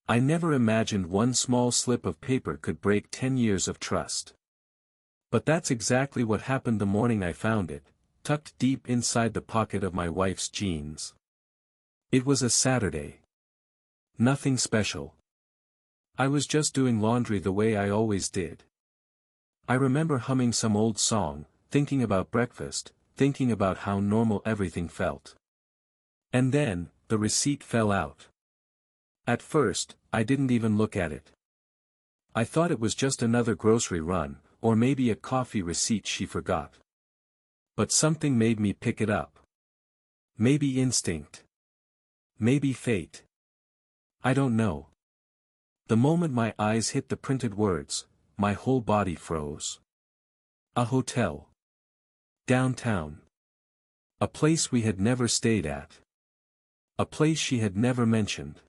I never imagined one small slip of paper could break 10 years of trust. But that's exactly what happened the morning I found it, tucked deep inside the pocket of my wife's jeans. It was a Saturday. Nothing special. I was just doing laundry the way I always did. I remember humming some old song, thinking about breakfast, thinking about how normal everything felt. And then, the receipt fell out. At first, I didn't even look at it. I thought it was just another grocery run, or maybe a coffee receipt she forgot. But something made me pick it up. Maybe instinct. Maybe fate. I don't know. The moment my eyes hit the printed words, my whole body froze. A hotel. Downtown. A place we had never stayed at. A place she had never mentioned.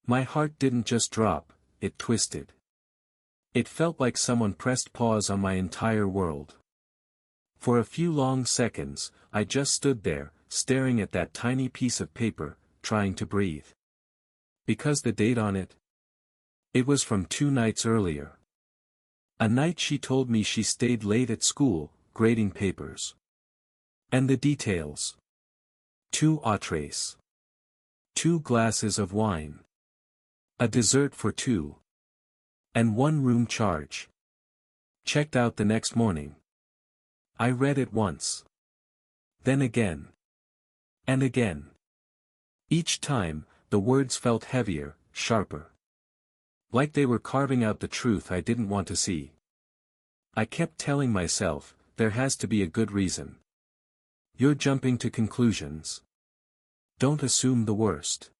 My heart didn't just drop, it twisted. It felt like someone pressed pause on my entire world. For a few long seconds, I just stood there, staring at that tiny piece of paper, trying to breathe. Because the date on it? It was from 2 nights earlier. A night she told me she stayed late at school, grading papers. And the details. 2 entrees. 2 glasses of wine. A dessert for 2. And 1 room charge. Checked out the next morning. I read it once. Then again. And again. Each time, the words felt heavier, sharper. Like they were carving out the truth I didn't want to see. I kept telling myself, there has to be a good reason. You're jumping to conclusions. Don't assume the worst.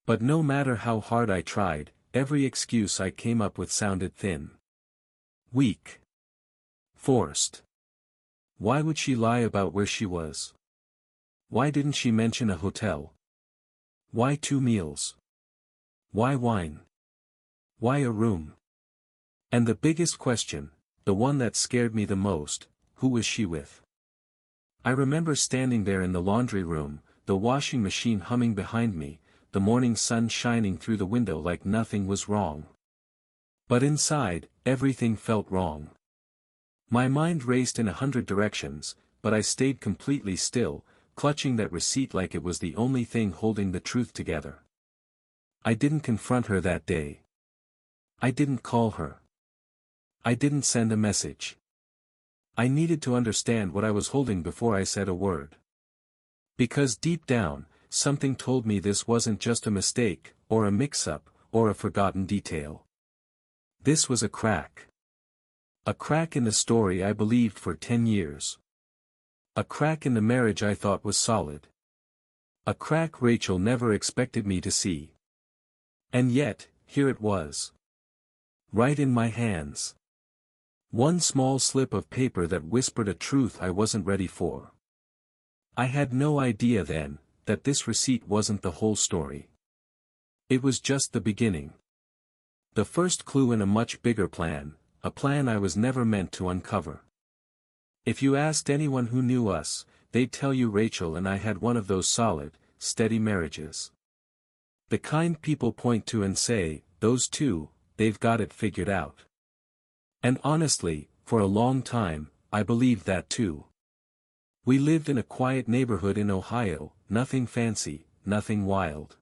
But no matter how hard I tried, every excuse I came up with sounded thin. Weak. Forced. Why would she lie about where she was? Why didn't she mention a hotel? Why 2 meals? Why wine? Why a room? And the biggest question, the one that scared me the most, who was she with? I remember standing there in the laundry room, the washing machine humming behind me, the morning sun shining through the window like nothing was wrong. But inside, everything felt wrong. My mind raced in 100 directions, but I stayed completely still, clutching that receipt like it was the only thing holding the truth together. I didn't confront her that day. I didn't call her. I didn't send a message. I needed to understand what I was holding before I said a word. Because deep down, something told me this wasn't just a mistake, or a mix-up, or a forgotten detail. This was a crack. A crack in the story I believed for 10 years. A crack in the marriage I thought was solid. A crack Rachel never expected me to see. And yet, here it was. Right in my hands. One small slip of paper that whispered a truth I wasn't ready for. I had no idea then, that this receipt wasn't the whole story. It was just the beginning. The first clue in a much bigger plan, a plan I was never meant to uncover. If you asked anyone who knew us, they'd tell you Rachel and I had one of those solid, steady marriages. The kind people point to and say, those two, they've got it figured out. And honestly, for a long time, I believed that too. We lived in a quiet neighborhood in Ohio, nothing fancy, nothing wild.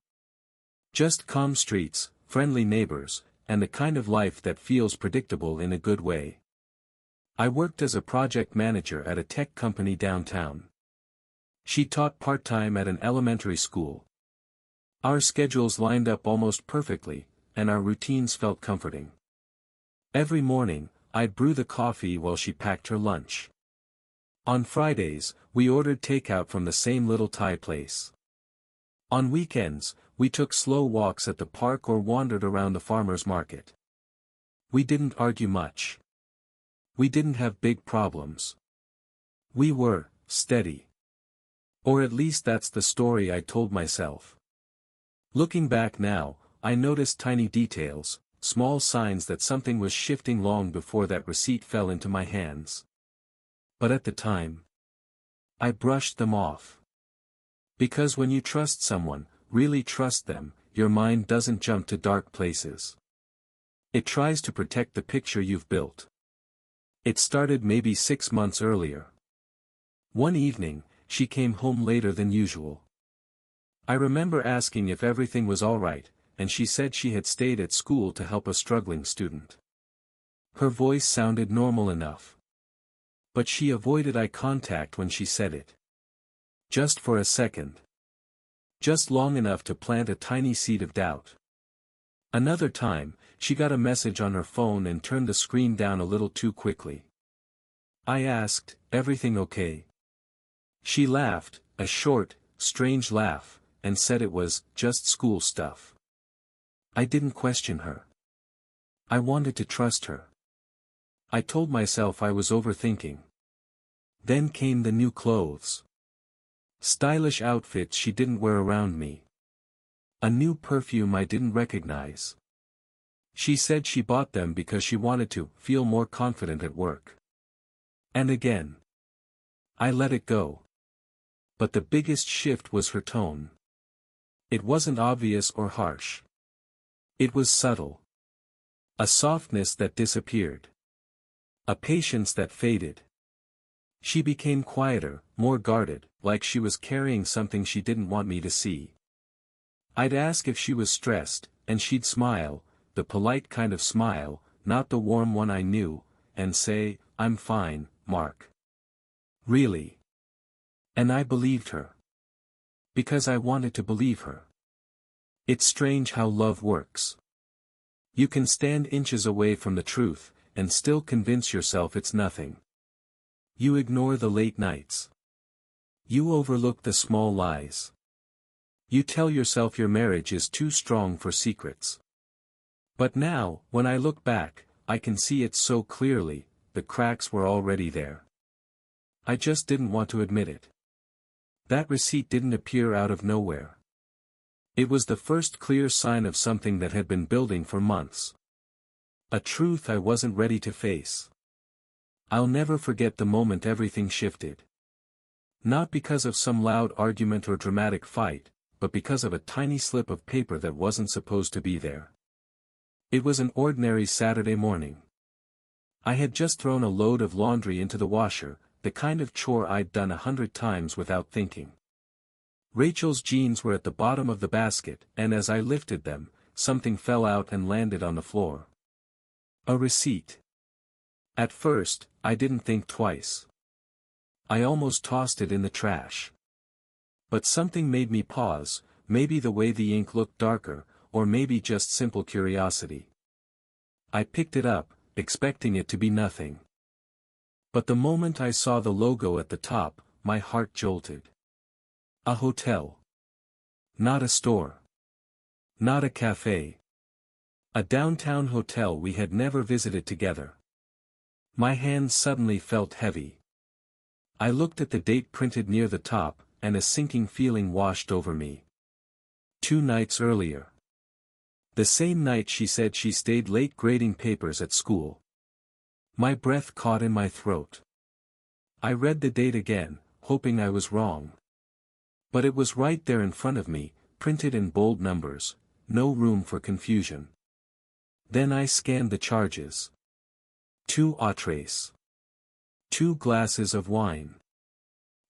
Just calm streets, friendly neighbors, and the kind of life that feels predictable in a good way. I worked as a project manager at a tech company downtown. She taught part-time at an elementary school. Our schedules lined up almost perfectly, and our routines felt comforting. Every morning, I'd brew the coffee while she packed her lunch. On Fridays, we ordered takeout from the same little Thai place. On weekends, we took slow walks at the park or wandered around the farmer's market. We didn't argue much. We didn't have big problems. We were steady. Or at least that's the story I told myself. Looking back now, I noticed tiny details, small signs that something was shifting long before that receipt fell into my hands. But at the time, I brushed them off. Because when you trust someone, really trust them, your mind doesn't jump to dark places. It tries to protect the picture you've built. It started maybe 6 months earlier. One evening, she came home later than usual. I remember asking if everything was all right, and she said she had stayed at school to help a struggling student. Her voice sounded normal enough. But she avoided eye contact when she said it. Just for a second. Just long enough to plant a tiny seed of doubt. Another time, she got a message on her phone and turned the screen down a little too quickly. I asked, "Everything okay?" She laughed, a short, strange laugh, and said it was just school stuff. I didn't question her. I wanted to trust her. I told myself I was overthinking. Then came the new clothes. Stylish outfits she didn't wear around me. A new perfume I didn't recognize. She said she bought them because she wanted to feel more confident at work. And again. I let it go. But the biggest shift was her tone. It wasn't obvious or harsh. It was subtle. A softness that disappeared. A patience that faded. She became quieter, more guarded, like she was carrying something she didn't want me to see. I'd ask if she was stressed, and she'd smile, the polite kind of smile, not the warm one I knew, and say, "I'm fine, Mark." Really. And I believed her. Because I wanted to believe her. It's strange how love works. You can stand inches away from the truth, and still convince yourself it's nothing. You ignore the late nights. You overlook the small lies. You tell yourself your marriage is too strong for secrets. But now, when I look back, I can see it so clearly, the cracks were already there. I just didn't want to admit it. That receipt didn't appear out of nowhere. It was the first clear sign of something that had been building for months. A truth I wasn't ready to face. I'll never forget the moment everything shifted. Not because of some loud argument or dramatic fight, but because of a tiny slip of paper that wasn't supposed to be there. It was an ordinary Saturday morning. I had just thrown a load of laundry into the washer, the kind of chore I'd done 100 times without thinking. Rachel's jeans were at the bottom of the basket, and as I lifted them, something fell out and landed on the floor. A receipt. At first, I didn't think twice. I almost tossed it in the trash. But something made me pause, maybe the way the ink looked darker, or maybe just simple curiosity. I picked it up, expecting it to be nothing. But the moment I saw the logo at the top, my heart jolted. A hotel. Not a store. Not a cafe. A downtown hotel we had never visited together. My hands suddenly felt heavy. I looked at the date printed near the top, and a sinking feeling washed over me. 2 nights earlier. The same night she said she stayed late grading papers at school. My breath caught in my throat. I read the date again, hoping I was wrong. But it was right there in front of me, printed in bold numbers, no room for confusion. Then I scanned the charges. 2 entrees. 2 glasses of wine.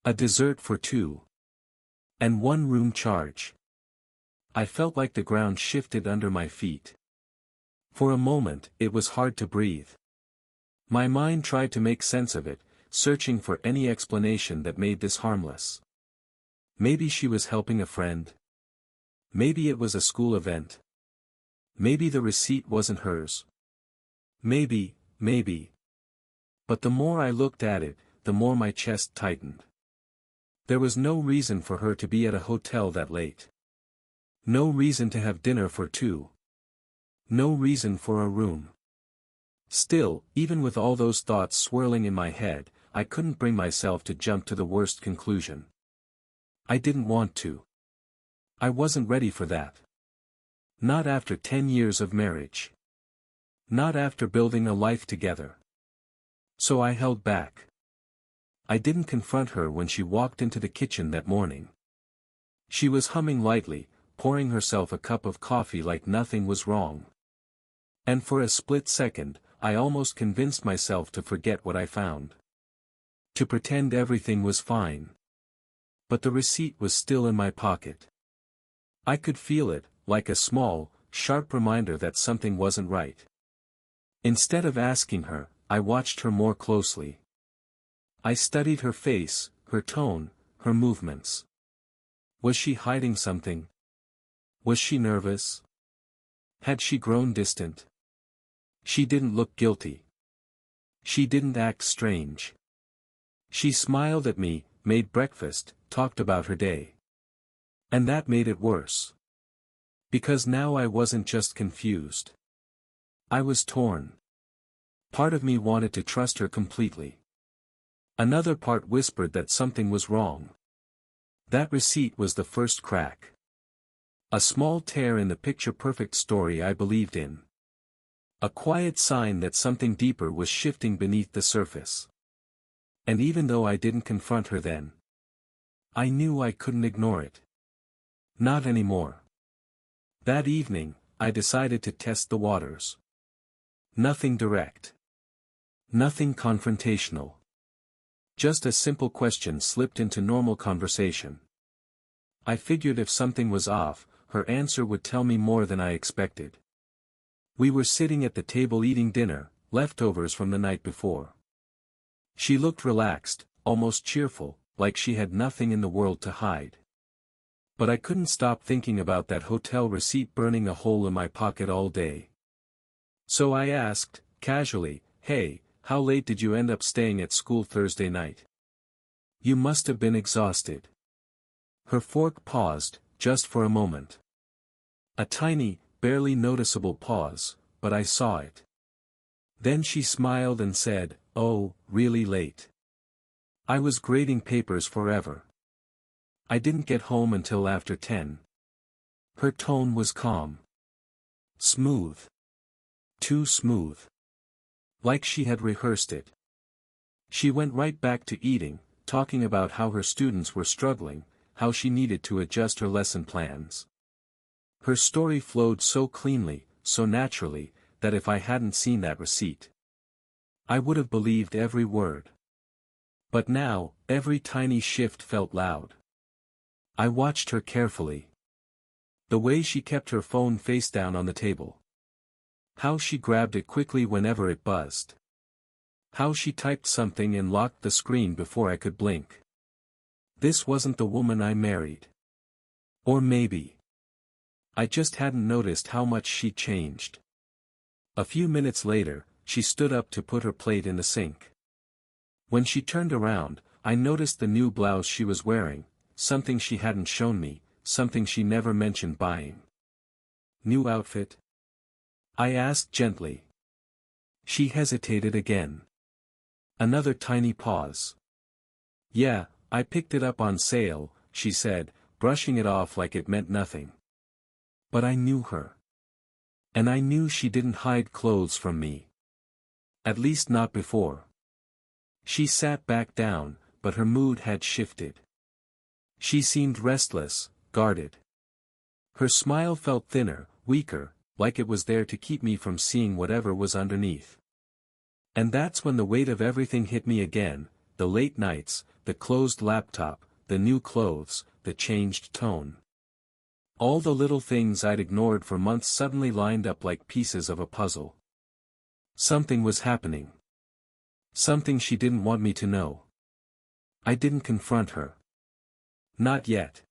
A dessert for 2. And 1 room charge. I felt like the ground shifted under my feet. For a moment, it was hard to breathe. My mind tried to make sense of it, searching for any explanation that made this harmless. Maybe she was helping a friend. Maybe it was a school event. Maybe the receipt wasn't hers. Maybe. But the more I looked at it, the more my chest tightened. There was no reason for her to be at a hotel that late. No reason to have dinner for 2. No reason for a room. Still, even with all those thoughts swirling in my head, I couldn't bring myself to jump to the worst conclusion. I didn't want to. I wasn't ready for that. Not after 10 years of marriage. Not after building a life together. So I held back. I didn't confront her when she walked into the kitchen that morning. She was humming lightly, pouring herself a cup of coffee like nothing was wrong. And for a split second, I almost convinced myself to forget what I found. To pretend everything was fine. But the receipt was still in my pocket. I could feel it, like a small, sharp reminder that something wasn't right. Instead of asking her, I watched her more closely. I studied her face, her tone, her movements. Was she hiding something? Was she nervous? Had she grown distant? She didn't look guilty. She didn't act strange. She smiled at me, made breakfast, talked about her day. And that made it worse. Because now I wasn't just confused. I was torn. Part of me wanted to trust her completely. Another part whispered that something was wrong. That receipt was the first crack. A small tear in the picture-perfect story I believed in. A quiet sign that something deeper was shifting beneath the surface. And even though I didn't confront her then, I knew I couldn't ignore it. Not anymore. That evening, I decided to test the waters. Nothing direct. Nothing confrontational. Just a simple question slipped into normal conversation. I figured if something was off, her answer would tell me more than I expected. We were sitting at the table eating dinner, leftovers from the night before. She looked relaxed, almost cheerful, like she had nothing in the world to hide. But I couldn't stop thinking about that hotel receipt burning a hole in my pocket all day. So I asked, casually, "Hey, how late did you end up staying at school Thursday night? You must have been exhausted." Her fork paused, just for a moment. A tiny, barely noticeable pause, but I saw it. Then she smiled and said, "Oh, really late. I was grading papers forever. I didn't get home until after 10. Her tone was calm. Smooth. Too smooth. Like she had rehearsed it. She went right back to eating, talking about how her students were struggling, how she needed to adjust her lesson plans. Her story flowed so cleanly, so naturally, that if I hadn't seen that receipt, I would have believed every word. But now, every tiny shift felt loud. I watched her carefully. The way she kept her phone face down on the table. How she grabbed it quickly whenever it buzzed. How she typed something and locked the screen before I could blink. This wasn't the woman I married. Or maybe I just hadn't noticed how much she'd changed. A few minutes later, she stood up to put her plate in the sink. When she turned around, I noticed the new blouse she was wearing, something she hadn't shown me, something she never mentioned buying. "New outfit?" I asked gently. She hesitated again. Another tiny pause. "Yeah, I picked it up on sale," she said, brushing it off like it meant nothing. But I knew her. And I knew she didn't hide clothes from me. At least not before. She sat back down, but her mood had shifted. She seemed restless, guarded. Her smile felt thinner, weaker, like it was there to keep me from seeing whatever was underneath. And that's when the weight of everything hit me again, the late nights, the closed laptop, the new clothes, the changed tone. All the little things I'd ignored for months suddenly lined up like pieces of a puzzle. Something was happening. Something she didn't want me to know. I didn't confront her. Not yet.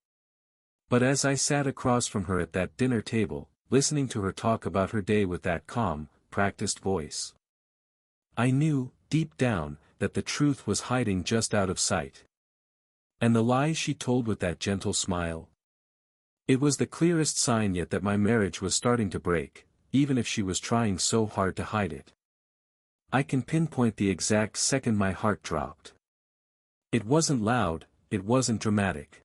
But as I sat across from her at that dinner table, listening to her talk about her day with that calm, practiced voice, I knew, deep down, that the truth was hiding just out of sight. And the lies she told with that gentle smile. It was the clearest sign yet that my marriage was starting to break, even if she was trying so hard to hide it. I can pinpoint the exact second my heart dropped. It wasn't loud, it wasn't dramatic.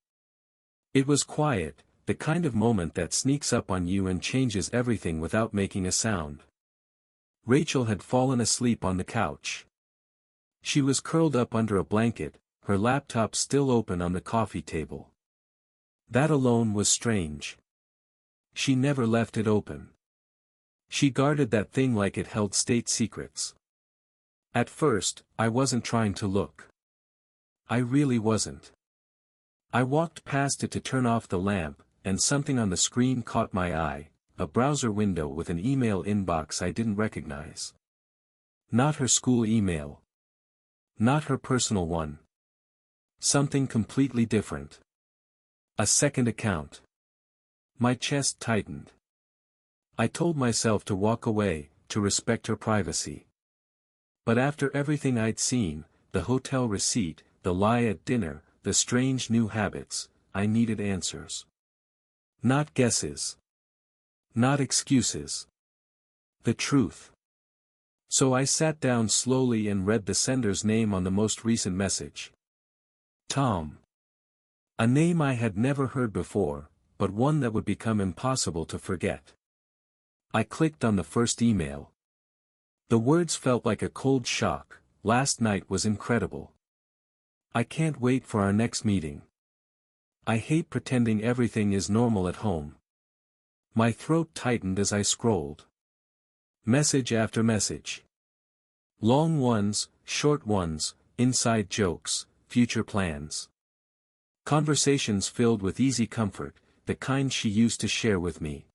It was quiet, the kind of moment that sneaks up on you and changes everything without making a sound. Rachel had fallen asleep on the couch. She was curled up under a blanket, her laptop still open on the coffee table. That alone was strange. She never left it open. She guarded that thing like it held state secrets. At first, I wasn't trying to look. I really wasn't. I walked past it to turn off the lamp, and something on the screen caught my eye, a browser window with an email inbox I didn't recognize. Not her school email. Not her personal one. Something completely different. A second account. My chest tightened. I told myself to walk away, to respect her privacy. But after everything I'd seen, the hotel receipt, the lie at dinner, the strange new habits, I needed answers. Not guesses. Not excuses. The truth. So I sat down slowly and read the sender's name on the most recent message. Tom. A name I had never heard before, but one that would become impossible to forget. I clicked on the first email. The words felt like a cold shock. Last night was incredible. I can't wait for our next meeting. I hate pretending everything is normal at home. My throat tightened as I scrolled. Message after message. Long ones, short ones, inside jokes, future plans. Conversations filled with easy comfort, the kind she used to share with me.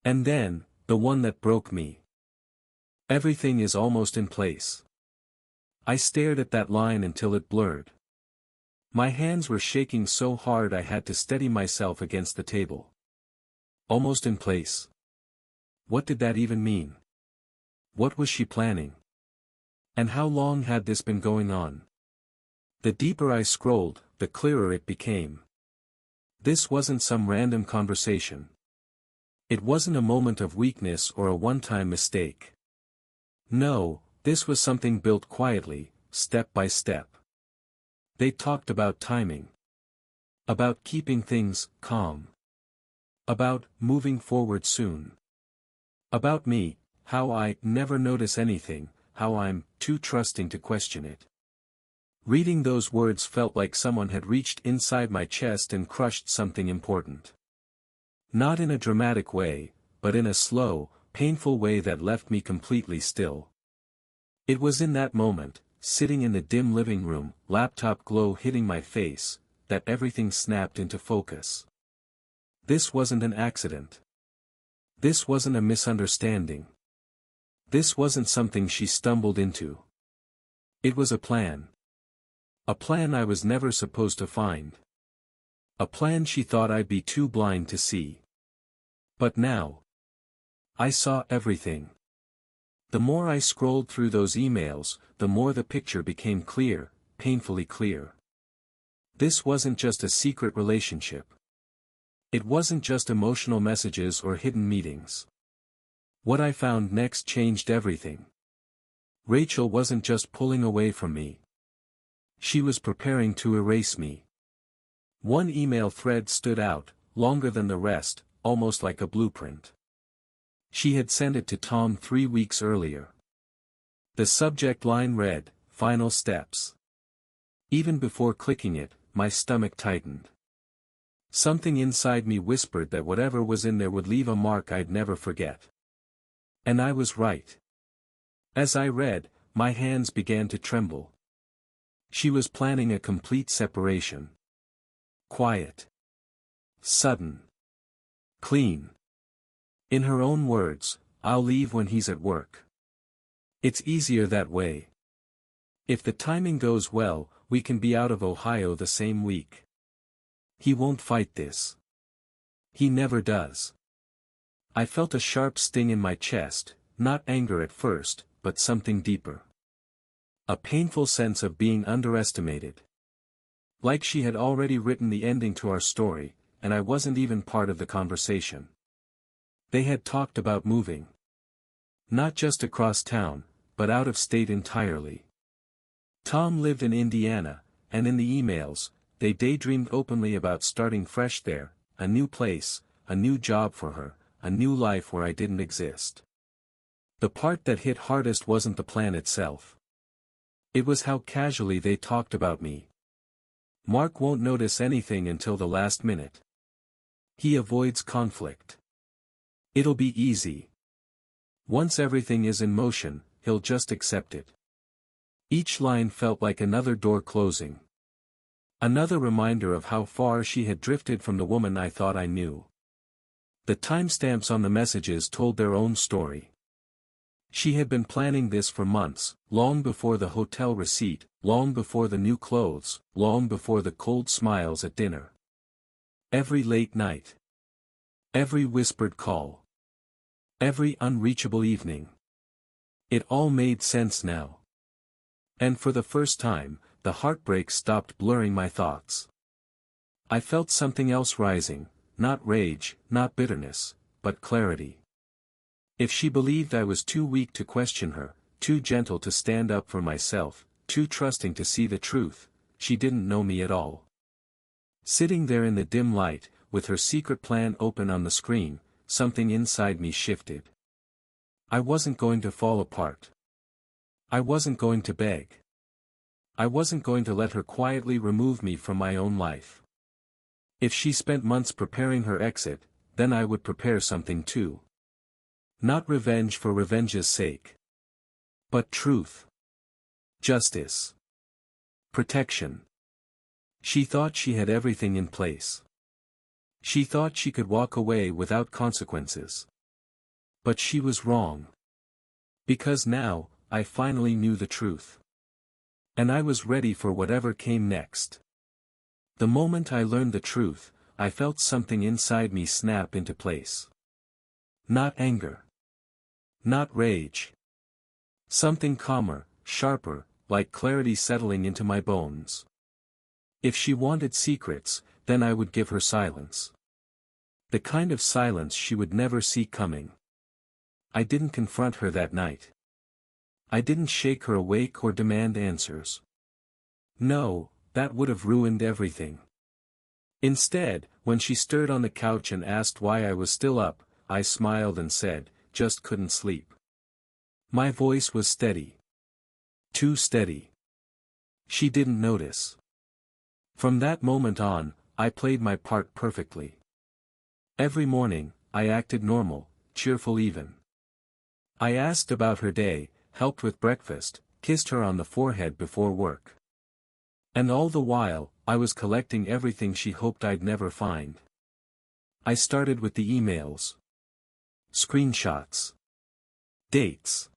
And then, the one that broke me. Everything is almost in place. I stared at that line until it blurred. My hands were shaking so hard I had to steady myself against the table. Almost in place. What did that even mean? What was she planning? And how long had this been going on? The deeper I scrolled, the clearer it became. This wasn't some random conversation. It wasn't a moment of weakness or a one-time mistake. No, this was something built quietly, step by step. They talked about timing. About keeping things calm. About moving forward soon. About me, how I never notice anything, how I'm too trusting to question it. Reading those words felt like someone had reached inside my chest and crushed something important. Not in a dramatic way, but in a slow, painful way that left me completely still. It was in that moment, sitting in the dim living room, laptop glow hitting my face, that everything snapped into focus. This wasn't an accident. This wasn't a misunderstanding. This wasn't something she stumbled into. It was a plan. A plan I was never supposed to find. A plan she thought I'd be too blind to see. But now, I saw everything. The more I scrolled through those emails, the more the picture became clear, painfully clear. This wasn't just a secret relationship. It wasn't just emotional messages or hidden meetings. What I found next changed everything. Rachel wasn't just pulling away from me. She was preparing to erase me. One email thread stood out, longer than the rest, almost like a blueprint. She had sent it to Tom 3 weeks earlier. The subject line read, "Final Steps." Even before clicking it, my stomach tightened. Something inside me whispered that whatever was in there would leave a mark I'd never forget. And I was right. As I read, my hands began to tremble. She was planning a complete separation. Quiet. Sudden. Clean. In her own words, "I'll leave when he's at work. It's easier that way. If the timing goes well, we can be out of Ohio the same week. He won't fight this. He never does." I felt a sharp sting in my chest, not anger at first, but something deeper. A painful sense of being underestimated. Like she had already written the ending to our story, and I wasn't even part of the conversation. They had talked about moving. Not just across town, but out of state entirely. Tom lived in Indiana, and in the emails, they daydreamed openly about starting fresh there, a new place, a new job for her, a new life where I didn't exist. The part that hit hardest wasn't the plan itself. It was how casually they talked about me. "Mark won't notice anything until the last minute. He avoids conflict. It'll be easy. Once everything is in motion, he'll just accept it. Each line felt like another door closing. Another reminder of how far she had drifted from the woman I thought I knew. The timestamps on the messages told their own story. She had been planning this for months, long before the hotel receipt, long before the new clothes, long before the cold smiles at dinner. Every late night. Every whispered call. Every unreachable evening. It all made sense now. And for the first time, the heartbreak stopped blurring my thoughts. I felt something else rising, not rage, not bitterness, but clarity. If she believed I was too weak to question her, too gentle to stand up for myself, too trusting to see the truth, she didn't know me at all. Sitting there in the dim light, with her secret plan open on the screen, something inside me shifted. I wasn't going to fall apart. I wasn't going to beg. I wasn't going to let her quietly remove me from my own life. If she spent months preparing her exit, then I would prepare something too. Not revenge for revenge's sake. But truth. Justice. Protection. She thought she had everything in place. She thought she could walk away without consequences. But she was wrong. Because now, I finally knew the truth. And I was ready for whatever came next. The moment I learned the truth, I felt something inside me snap into place. Not anger. Not rage. Something calmer, sharper, like clarity settling into my bones. If she wanted secrets, then I would give her silence. The kind of silence she would never see coming. I didn't confront her that night. I didn't shake her awake or demand answers. No, that would have ruined everything. Instead, when she stirred on the couch and asked why I was still up, I smiled and said, "Just couldn't sleep." My voice was steady. Too steady. She didn't notice. From that moment on, I played my part perfectly. Every morning, I acted normal, cheerful even. I asked about her day, helped with breakfast, kissed her on the forehead before work. And all the while, I was collecting everything she hoped I'd never find. I started with the emails. Screenshots. Dates.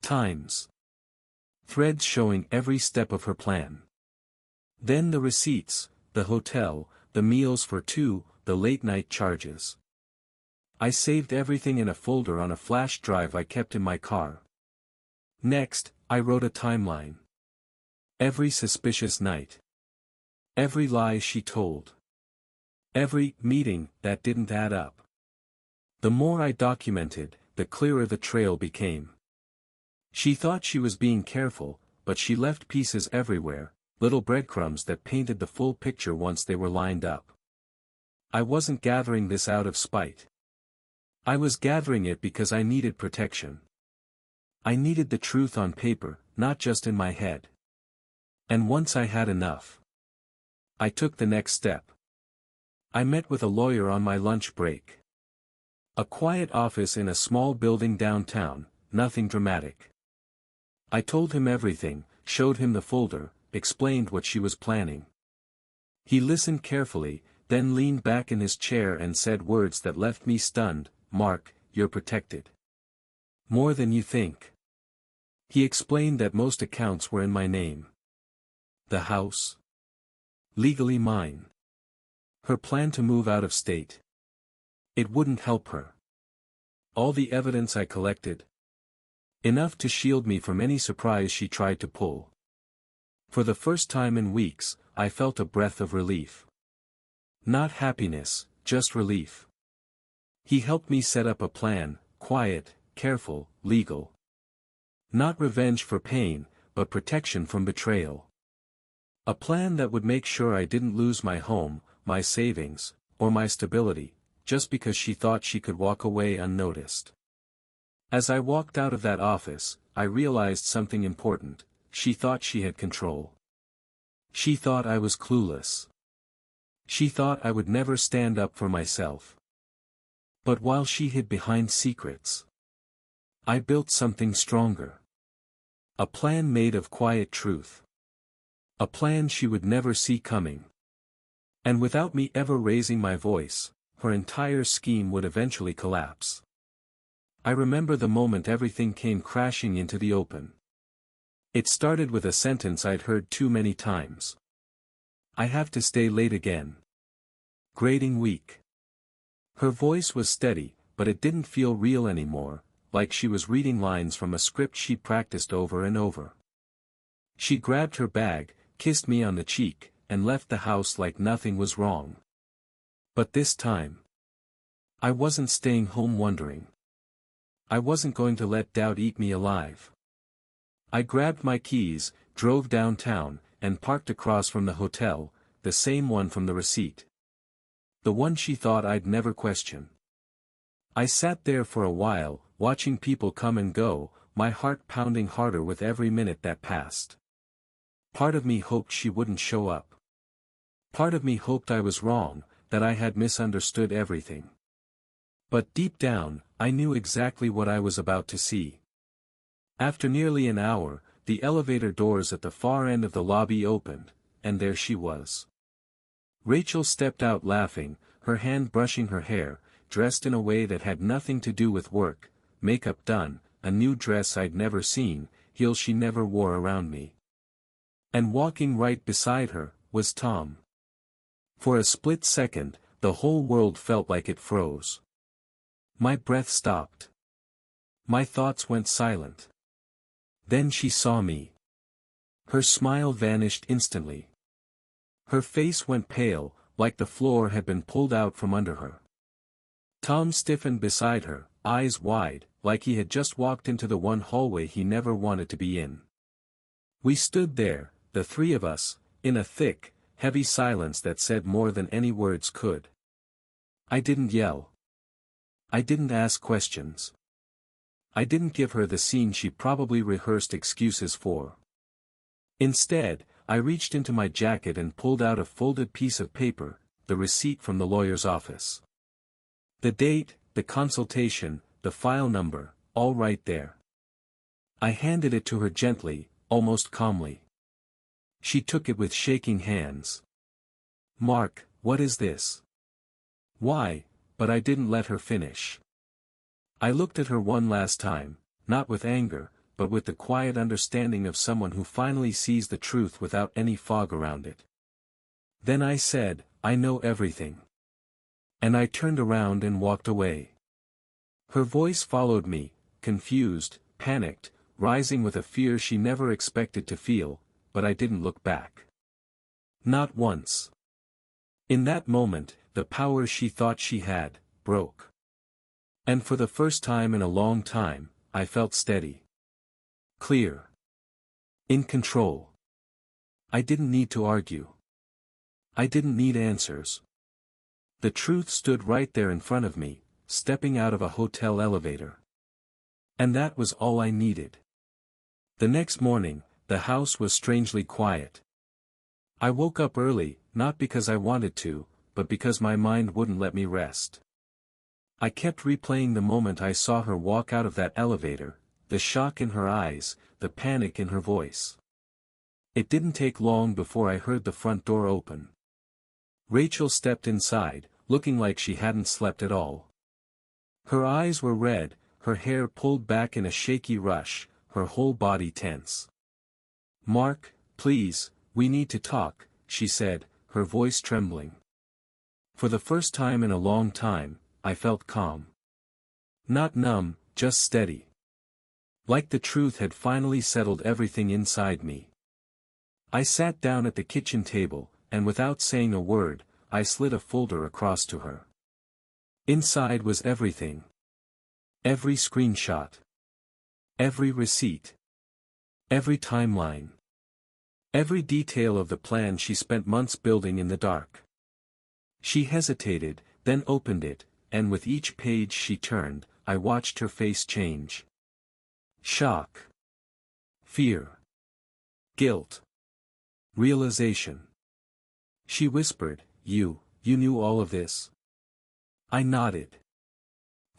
Times. Threads showing every step of her plan. Then the receipts, the hotel, the meals for two, the late-night charges. I saved everything in a folder on a flash drive I kept in my car. Next, I wrote a timeline. Every suspicious night. Every lie she told. Every meeting that didn't add up. The more I documented, the clearer the trail became. She thought she was being careful, but she left pieces everywhere, little breadcrumbs that painted the full picture once they were lined up. I wasn't gathering this out of spite. I was gathering it because I needed protection. I needed the truth on paper, not just in my head. And once I had enough, I took the next step. I met with a lawyer on my lunch break. A quiet office in a small building downtown, nothing dramatic. I told him everything, showed him the folder, explained what she was planning. He listened carefully, then leaned back in his chair and said words that left me stunned. "Mark, you're protected. More than you think." He explained that most accounts were in my name. The house? Legally mine. Her plan to move out of state. It wouldn't help her. All the evidence I collected. Enough to shield me from any surprise she tried to pull. For the first time in weeks, I felt a breath of relief. Not happiness, just relief. He helped me set up a plan, quiet, careful, legal. Not revenge for pain, but protection from betrayal. A plan that would make sure I didn't lose my home, my savings, or my stability, just because she thought she could walk away unnoticed. As I walked out of that office, I realized something important. She thought she had control. She thought I was clueless. She thought I would never stand up for myself. But while she hid behind secrets, I built something stronger. A plan made of quiet truth. A plan she would never see coming. And without me ever raising my voice, her entire scheme would eventually collapse. I remember the moment everything came crashing into the open. It started with a sentence I'd heard too many times. I have to stay late again. Grading week. Her voice was steady, but it didn't feel real anymore, like she was reading lines from a script she'd practiced over and over. She grabbed her bag, kissed me on the cheek, and left the house like nothing was wrong. But this time, I wasn't staying home wondering. I wasn't going to let doubt eat me alive. I grabbed my keys, drove downtown, and parked across from the hotel, the same one from the receipt. The one she thought I'd never question. I sat there for a while, watching people come and go, my heart pounding harder with every minute that passed. Part of me hoped she wouldn't show up. Part of me hoped I was wrong, that I had misunderstood everything. But deep down, I knew exactly what I was about to see. After nearly an hour, the elevator doors at the far end of the lobby opened, and there she was. Rachel stepped out laughing, her hand brushing her hair, dressed in a way that had nothing to do with work, makeup done, a new dress I'd never seen, heels she never wore around me. And walking right beside her, was Tom. For a split second, the whole world felt like it froze. My breath stopped. My thoughts went silent. Then she saw me. Her smile vanished instantly. Her face went pale, like the floor had been pulled out from under her. Tom stiffened beside her, eyes wide, like he had just walked into the one hallway he never wanted to be in. We stood there, the three of us, in a thick, heavy silence that said more than any words could. I didn't yell. I didn't ask questions. I didn't give her the scene she probably rehearsed excuses for. Instead, I reached into my jacket and pulled out a folded piece of paper, the receipt from the lawyer's office. The date, the consultation, the file number, all right there. I handed it to her gently, almost calmly. She took it with shaking hands. "Mark, what is this?" "Why?" But I didn't let her finish. I looked at her one last time, not with anger, but with the quiet understanding of someone who finally sees the truth without any fog around it. Then I said, "I know everything." And I turned around and walked away. Her voice followed me, confused, panicked, rising with a fear she never expected to feel, but I didn't look back. Not once. In that moment, the power she thought she had, broke. And for the first time in a long time, I felt steady. Clear. In control. I didn't need to argue. I didn't need answers. The truth stood right there in front of me, stepping out of a hotel elevator. And that was all I needed. The next morning, the house was strangely quiet. I woke up early, not because I wanted to, but because my mind wouldn't let me rest. I kept replaying the moment I saw her walk out of that elevator, the shock in her eyes, the panic in her voice. It didn't take long before I heard the front door open. Rachel stepped inside, looking like she hadn't slept at all. Her eyes were red, her hair pulled back in a shaky rush, her whole body tense. "Mark, please, we need to talk," she said, her voice trembling. For the first time in a long time, I felt calm. Not numb, just steady. Like the truth had finally settled everything inside me. I sat down at the kitchen table, and without saying a word, I slid a folder across to her. Inside was everything. Every screenshot. Every receipt. Every timeline. Every detail of the plan she spent months building in the dark. She hesitated, then opened it, and with each page she turned, I watched her face change. Shock. Fear. Guilt. Realization. She whispered, You knew all of this?" I nodded.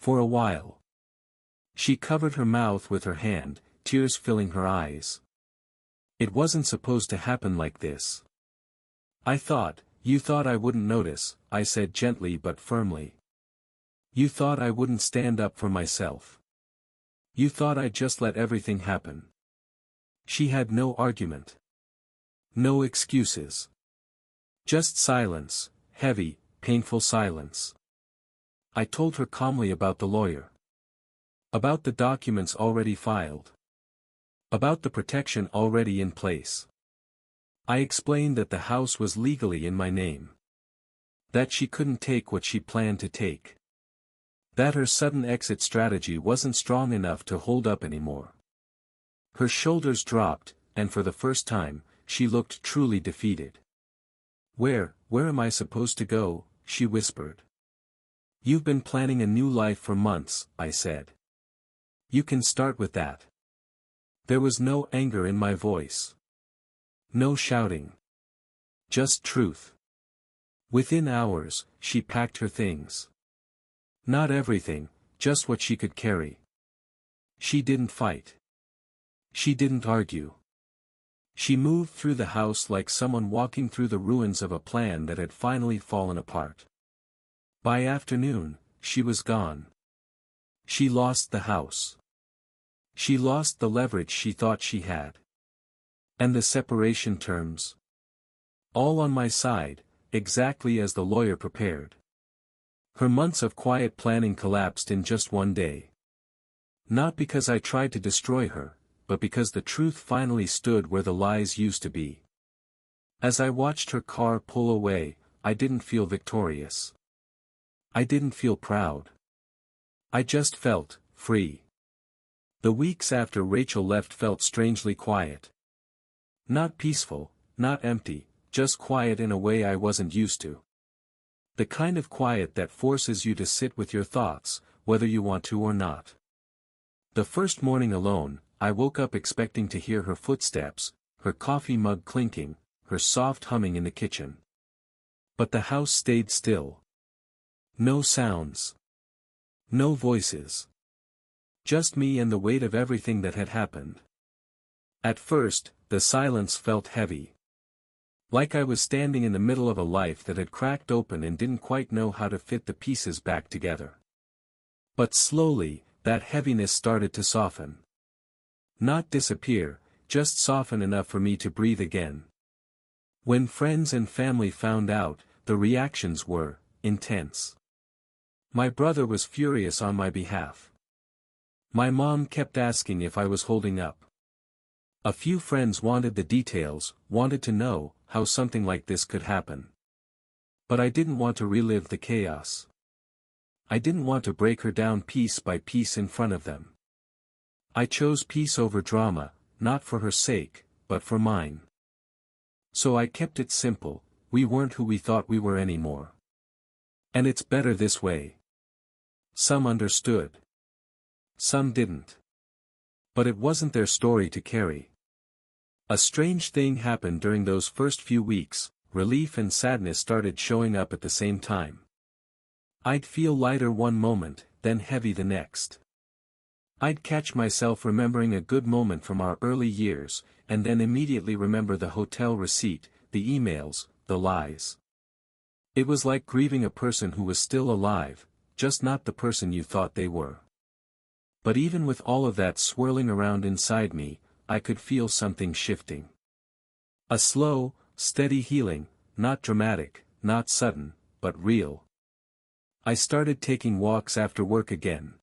For a while. She covered her mouth with her hand, tears filling her eyes. It wasn't supposed to happen like this. You thought I wouldn't notice, I said gently but firmly. You thought I wouldn't stand up for myself. You thought I'd just let everything happen. She had no argument. No excuses. Just silence, heavy, painful silence. I told her calmly about the lawyer. About the documents already filed. About the protection already in place. I explained that the house was legally in my name. That she couldn't take what she planned to take. That her sudden exit strategy wasn't strong enough to hold up anymore. Her shoulders dropped, and for the first time, she looked truly defeated. Where am I supposed to go?" she whispered. "You've been planning a new life for months," I said. "You can start with that." There was no anger in my voice. No shouting. Just truth. Within hours, she packed her things. Not everything, just what she could carry. She didn't fight. She didn't argue. She moved through the house like someone walking through the ruins of a plan that had finally fallen apart. By afternoon, she was gone. She lost the house. She lost the leverage she thought she had. And the separation terms. All on my side, exactly as the lawyer prepared. Her months of quiet planning collapsed in just one day. Not because I tried to destroy her, but because the truth finally stood where the lies used to be. As I watched her car pull away, I didn't feel victorious. I didn't feel proud. I just felt free. The weeks after Rachel left felt strangely quiet. Not peaceful, not empty, just quiet in a way I wasn't used to. The kind of quiet that forces you to sit with your thoughts, whether you want to or not. The first morning alone, I woke up expecting to hear her footsteps, her coffee mug clinking, her soft humming in the kitchen. But the house stayed still. No sounds. No voices. Just me and the weight of everything that had happened. At first, the silence felt heavy. Like I was standing in the middle of a life that had cracked open and didn't quite know how to fit the pieces back together. But slowly, that heaviness started to soften. Not disappear, just soften enough for me to breathe again. When friends and family found out, the reactions were intense. My brother was furious on my behalf. My mom kept asking if I was holding up. A few friends wanted the details, wanted to know how something like this could happen. But I didn't want to relive the chaos. I didn't want to break her down piece by piece in front of them. I chose peace over drama, not for her sake, but for mine. So I kept it simple: we weren't who we thought we were anymore. And it's better this way. Some understood. Some didn't. But it wasn't their story to carry. A strange thing happened during those first few weeks: relief and sadness started showing up at the same time. I'd feel lighter one moment, then heavy the next. I'd catch myself remembering a good moment from our early years, and then immediately remember the hotel receipt, the emails, the lies. It was like grieving a person who was still alive, just not the person you thought they were. But even with all of that swirling around inside me, I could feel something shifting. A slow, steady healing, not dramatic, not sudden, but real. I started taking walks after work again.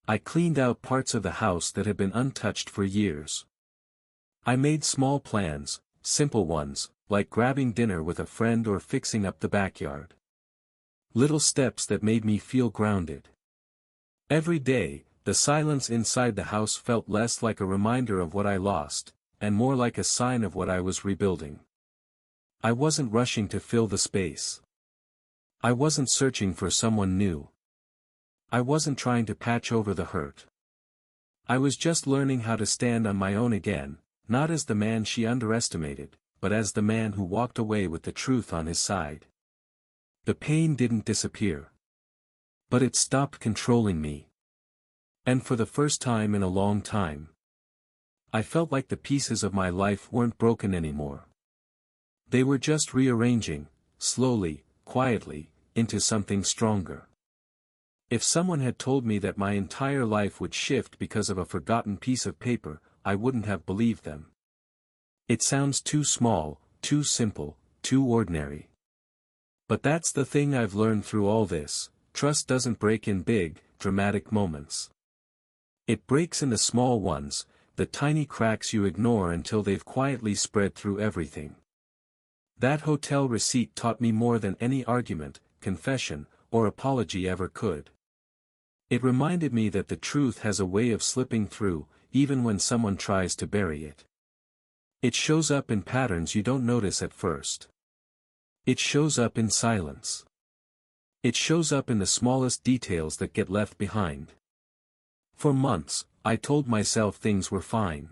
I cleaned out parts of the house that had been untouched for years. I made small plans, simple ones, like grabbing dinner with a friend or fixing up the backyard. Little steps that made me feel grounded. Every day, the silence inside the house felt less like a reminder of what I lost, and more like a sign of what I was rebuilding. I wasn't rushing to fill the space. I wasn't searching for someone new. I wasn't trying to patch over the hurt. I was just learning how to stand on my own again, not as the man she underestimated, but as the man who walked away with the truth on his side. The pain didn't disappear. But it stopped controlling me. And for the first time in a long time, I felt like the pieces of my life weren't broken anymore. They were just rearranging, slowly, quietly, into something stronger. If someone had told me that my entire life would shift because of a forgotten piece of paper, I wouldn't have believed them. It sounds too small, too simple, too ordinary. But that's the thing I've learned through all this: trust doesn't break in big, dramatic moments. It breaks in the small ones, the tiny cracks you ignore until they've quietly spread through everything. That hotel receipt taught me more than any argument, confession, or apology ever could. It reminded me that the truth has a way of slipping through, even when someone tries to bury it. It shows up in patterns you don't notice at first. It shows up in silence. It shows up in the smallest details that get left behind. For months, I told myself things were fine.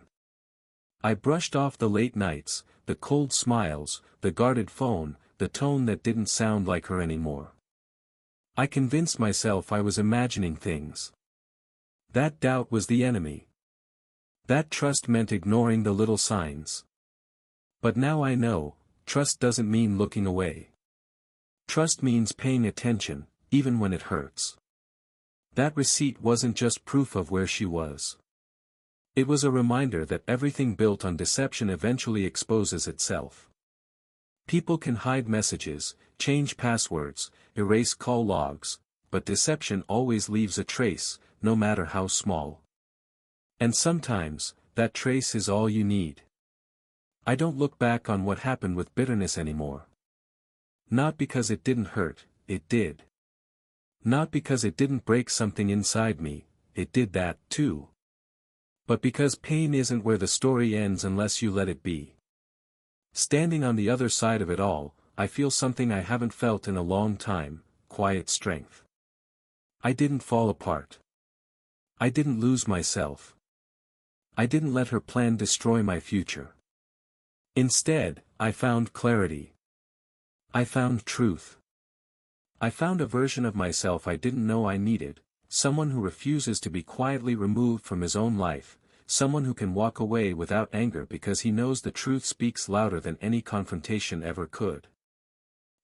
I brushed off the late nights, the cold smiles, the guarded phone, the tone that didn't sound like her anymore. I convinced myself I was imagining things. That doubt was the enemy. That trust meant ignoring the little signs. But now I know, trust doesn't mean looking away. Trust means paying attention, even when it hurts. That receipt wasn't just proof of where she was. It was a reminder that everything built on deception eventually exposes itself. People can hide messages, change passwords, erase call logs, but deception always leaves a trace, no matter how small. And sometimes, that trace is all you need. I don't look back on what happened with bitterness anymore. Not because it didn't hurt, it did. Not because it didn't break something inside me, it did that too. But because pain isn't where the story ends unless you let it be. Standing on the other side of it all, I feel something I haven't felt in a long time: quiet strength. I didn't fall apart. I didn't lose myself. I didn't let her plan destroy my future. Instead, I found clarity. I found truth. I found a version of myself I didn't know I needed, someone who refuses to be quietly removed from his own life, someone who can walk away without anger because he knows the truth speaks louder than any confrontation ever could.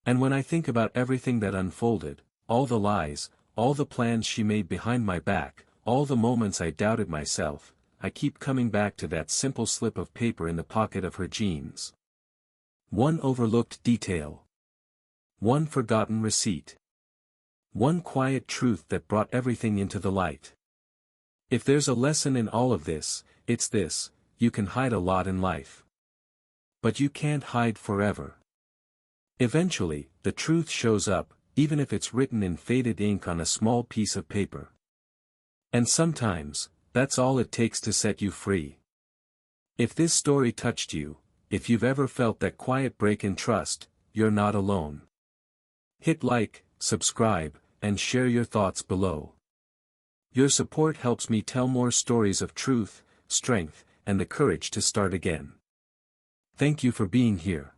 And when I think about everything that unfolded, all the lies, all the plans she made behind my back, all the moments I doubted myself, I keep coming back to that simple slip of paper in the pocket of her jeans. One overlooked detail. One forgotten receipt. One quiet truth that brought everything into the light. If there's a lesson in all of this, it's this: you can hide a lot in life. But you can't hide forever. Eventually, the truth shows up, even if it's written in faded ink on a small piece of paper. And sometimes, that's all it takes to set you free. If this story touched you, if you've ever felt that quiet break in trust, you're not alone. Hit like, subscribe, and share your thoughts below. Your support helps me tell more stories of truth, strength, and the courage to start again. Thank you for being here.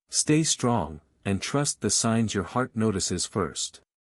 Stay strong, and trust the signs your heart notices first.